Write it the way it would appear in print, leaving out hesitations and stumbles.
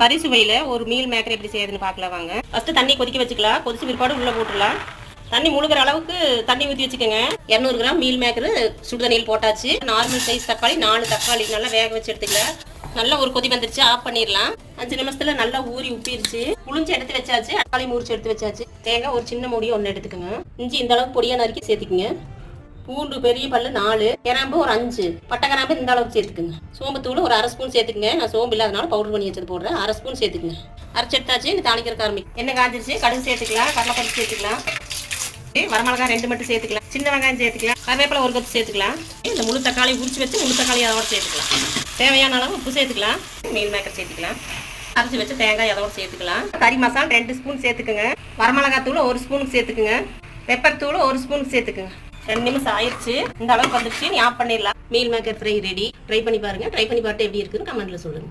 கறி சுவையில் ஒரு மீல் மேக்கர் எப்படி செய்யறதுன்னு பார்க்கலாம் வாங்க. ஃபஸ்ட்டு தண்ணி கொதிக்க வச்சுக்கலாம். கொதிச்சு பிற்பாடு உள்ளே போட்டுடலாம். தண்ணி முழுகிற அளவுக்கு தண்ணி ஊற்றி வச்சுக்கோங்க. 200 கிராம் மீல் மேக்கர் சுடுதண்ணியில் போட்டாச்சு. நார்மல் சைஸ் தக்காளி 4 தக்காளி நல்லா வேக வச்சு எடுத்துக்கலாம். நல்லா ஒரு கொதி வந்துருச்சு, ஆஃப் பண்ணிடலாம். 5 நிமிஷத்துல நல்லா ஊறி உப்பிருச்சு. புளிஞ்சு எடுத்து வச்சாச்சு. தக்காளி முறிச்சு எடுத்து வச்சாச்சு. தேங்காய் ஒரு சின்ன மூடி 1 எடுத்துக்கோங்க. இஞ்சி இந்த அளவுக்கு பொடியா நறுக்கி சேர்த்துக்குங்க. பூண்டு பெரிய பல்லு 4, கிராம்பு ஒரு 5, பட்டை கிராம்பு இந்த அளவுக்கு சேர்த்துக்குங்க. சோம்புத்தூள் ஒரு 1/2 ஸ்பூன் சேர்த்துக்குங்க. நான் சோம்பு இல்லாதனால பவுடர் பண்ணி வச்சது போடுறேன். 1/2 ஸ்பூன் சேர்த்துக்குங்க. அரைச்சி எடுத்தாச்சு. இந்த தாளிக்கிற ஆரம்பி எண்ணெய் காஞ்சிருச்சு. கடுகு சேர்த்துக்கலாம். கடலைப்பருப்பு சேர்த்துக்கலாம். வரமிளகாய் 2 மட்டும் சேர்த்துக்கலாம். சின்ன வெங்காயம் சேர்த்துக்கலாம். கருவேப்பிலை ஒரு கப்பு சேர்த்துக்கலாம். இந்த முழு தக்காளி உரிச்சு வச்சு முழு தக்காளி அதோட சேர்த்துக்கலாம். தேவையான அளவு உப்பு சேர்த்துக்கலாம். மீல் மேக்கர் சேர்த்துக்கலாம். அரைச்சி வச்சு தேங்காய் அதோட சேர்த்துக்கலாம். கறி மசாலா 2 ஸ்பூன் சேர்த்துக்குங்க. வரமிளகாய் தூள் 1 ஸ்பூனுக்கு சேர்த்துக்குங்க. பெப்பர் தூள் 1 ஸ்பூனுக்கு சேர்த்துக்குங்க. 2 நிமிஷம் ஆயிடுச்சு. இந்த அளவுக்கு வந்துடுச்சு. நீ ஆஃப் பண்ணிடலாம். Meal maker fry ready. Try பண்ணி பாருங்க. ட்ரை பண்ணி பார்த்து எப்படி இருக்குன்னு கமெண்ட்ல சொல்லுங்க.